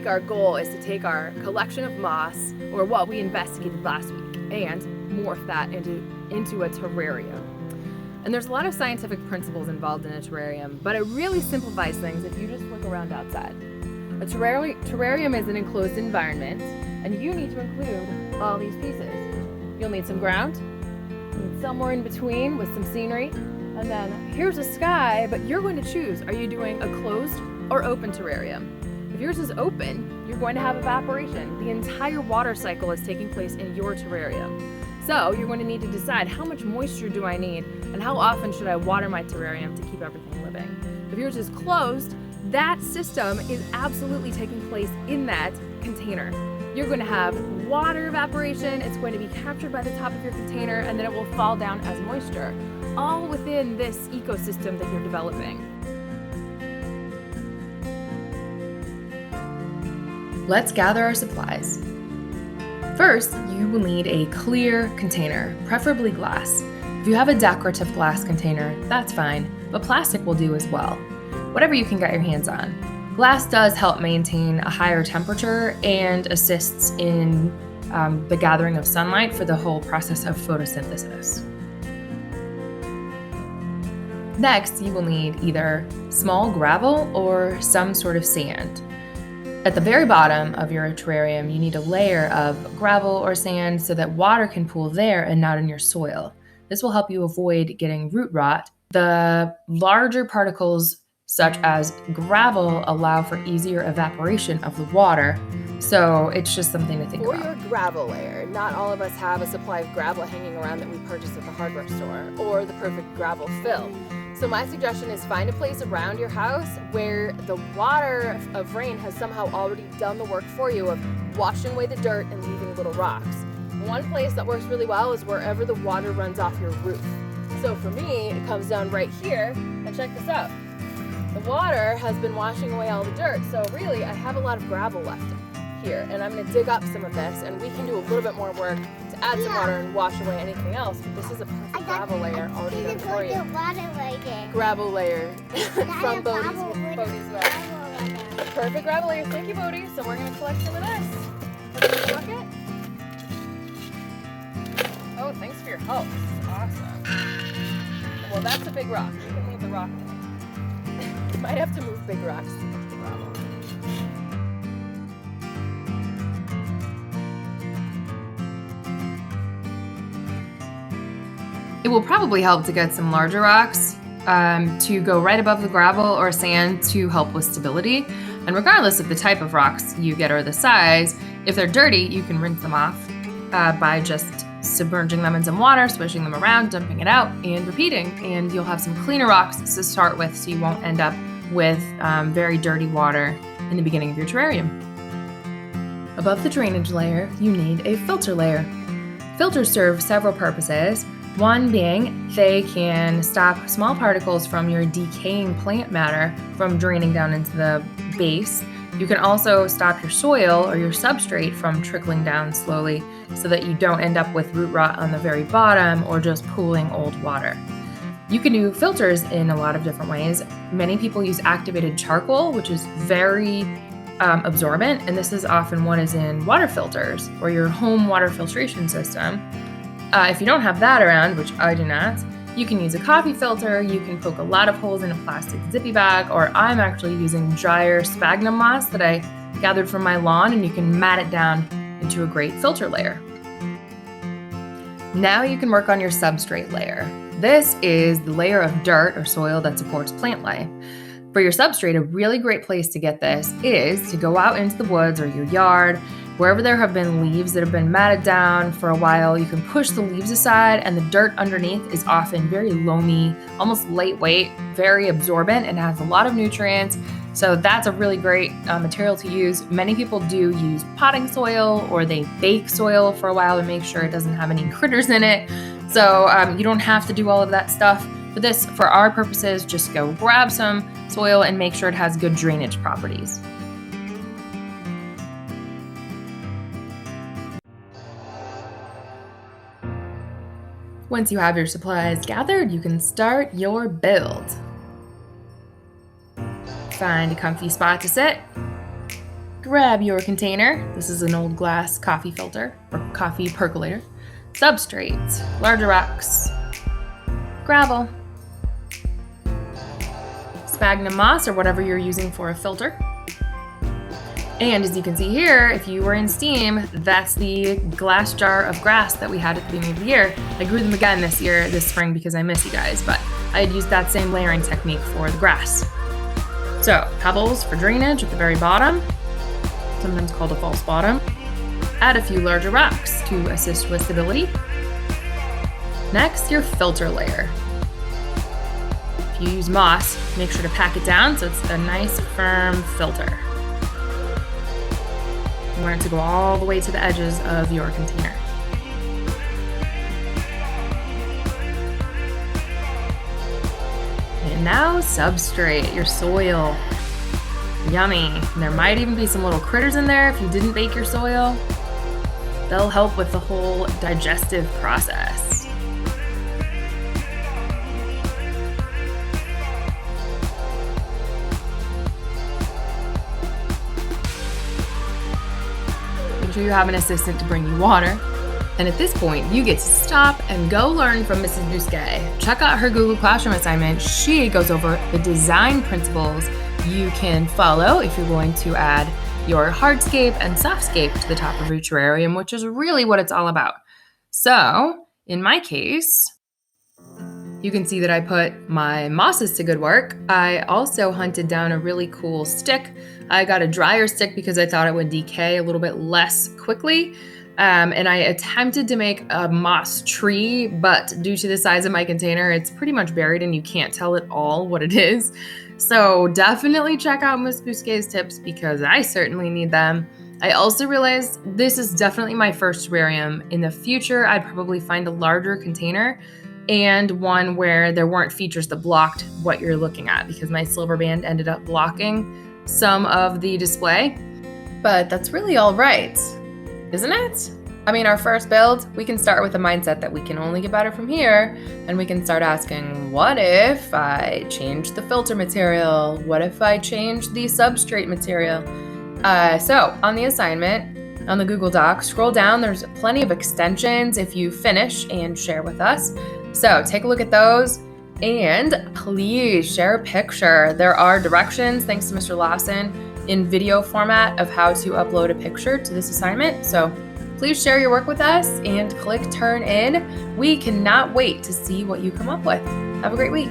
our goal is to take our collection of moss, or what we investigated last week, and morph that into a terrarium. And there's a lot of scientific principles involved in a terrarium, but it really simplifies things if you just look around outside. A terrarium is an enclosed environment, and you need to include all these pieces. You'll need some ground, somewhere in between with some scenery, and then here's a sky, but you're going to choose, are you doing a closed or open terrarium? If yours is open, you're going to have evaporation. The entire water cycle is taking place in your terrarium. So you're going to need to decide, how much moisture do I need, and how often should I water my terrarium to keep everything living? If yours is closed, that system is absolutely taking place in that container. You're going to have water evaporation, it's going to be captured by the top of your container, and then it will fall down as moisture, all within this ecosystem that you're developing. Let's gather our supplies. First, you will need a clear container, preferably glass. If you have a decorative glass container, that's fine, but plastic will do as well. Whatever you can get your hands on. Glass does help maintain a higher temperature and assists in the gathering of sunlight for the whole process of photosynthesis. Next, you will need either small gravel or some sort of sand. At the very bottom of your terrarium, you need a layer of gravel or sand so that water can pool there and not in your soil. This will help you avoid getting root rot. The larger particles, such as gravel, allow for easier evaporation of the water, so it's just something to think about. For your gravel layer, not all of us have a supply of gravel hanging around that we purchase at the hardware store, or the perfect gravel fill. So my suggestion is find a place around your house where the water of rain has somehow already done the work for you of washing away the dirt and leaving little rocks. One place that works really well is wherever the water runs off your roof. So for me, it comes down right here, and check this out. The water has been washing away all the dirt, so really I have a lot of gravel left here, and I'm going to dig up some of this, and we can do a little bit more work to add some water and wash away anything else, but this is a perfect gravel layer already done for you. Gravel layer from Bodie's mess. Perfect gravel layer. Thank you, Bodie. So we're going to collect some of this. Put it in the bucket. Oh, thanks for your help. This is awesome. Well, that's a big rock. You can leave the rock there. You might have to move big rocks to get the gravel. It will probably help to get some larger rocks to go right above the gravel or sand to help with stability. And regardless of the type of rocks you get or the size, if they're dirty, you can rinse them off by just submerging them in some water, swishing them around, dumping it out, and repeating. And you'll have some cleaner rocks to start with, so you won't end up with very dirty water in the beginning of your terrarium. Above the drainage layer, you need a filter layer. Filters serve several purposes. One being they can stop small particles from your decaying plant matter from draining down into the base. You can also stop your soil or your substrate from trickling down slowly so that you don't end up with root rot on the very bottom or just pooling old water. You can do filters in a lot of different ways. Many people use activated charcoal, which is very absorbent, and this is often what is in water filters or your home water filtration system. If you don't have that around, which I do not, you can use a coffee filter. You can poke a lot of holes in a plastic zippy bag, or I'm actually using drier sphagnum moss that I gathered from my lawn, and you can mat it down into a great filter layer. Now you can work on your substrate layer. This is the layer of dirt or soil that supports plant life. For your substrate, a really great place to get this is to go out into the woods or your yard. Wherever there have been leaves that have been matted down for a while, you can push the leaves aside, and the dirt underneath is often very loamy, almost lightweight, very absorbent, and has a lot of nutrients. So that's a really great material to use. Many people do use potting soil, or they bake soil for a while to make sure it doesn't have any critters in it. So you don't have to do all of that stuff. For this, for our purposes, just go grab some soil and make sure it has good drainage properties. Once you have your supplies gathered, you can start your build. Find a comfy spot to sit. Grab your container. This is an old glass coffee filter or coffee percolator. Substrate, larger rocks, gravel, sphagnum moss or whatever you're using for a filter. And as you can see here, if you were in STEAM, that's the glass jar of grass that we had at the beginning of the year. I grew them again this spring because I miss you guys, but I had used that same layering technique for the grass. So, pebbles for drainage at the very bottom, sometimes called a false bottom. Add a few larger rocks to assist with stability. Next, your filter layer. If you use moss, make sure to pack it down so it's a nice firm filter. You want it to go all the way to the edges of your container. And now substrate, your soil. Yummy. And there might even be some little critters in there if you didn't bake your soil. They'll help with the whole digestive process. Make sure you have an assistant to bring you water. And at this point, you get to stop and go learn from Mrs. Bousquet. Check out her Google Classroom assignment. She goes over the design principles you can follow if you're going to add your hardscape and softscape to the top of your terrarium, which is really what it's all about. So, in my case, you can see that I put my mosses to good work. I also hunted down a really cool stick. I got a drier stick because I thought it would decay a little bit less quickly. And I attempted to make a moss tree, but due to the size of my container, it's pretty much buried and you can't tell at all what it is. So definitely check out Miss Bousquet's tips because I certainly need them. I also realized this is definitely my first terrarium. In the future, I'd probably find a larger container and one where there weren't features that blocked what you're looking at because my silver band ended up blocking some of the display. But that's really all right, isn't it? I mean, our first build, we can start with a mindset that we can only get better from here, and we can start asking, what if I change the filter material? What if I change the substrate material? So on the assignment, on the Google Doc, scroll down, there's plenty of extensions if you finish and share with us. So take a look at those, and please share a picture. There are directions, thanks to Mr. Lawson, in video format of how to upload a picture to this assignment. So please share your work with us and click turn in. We cannot wait to see what you come up with. Have a great week.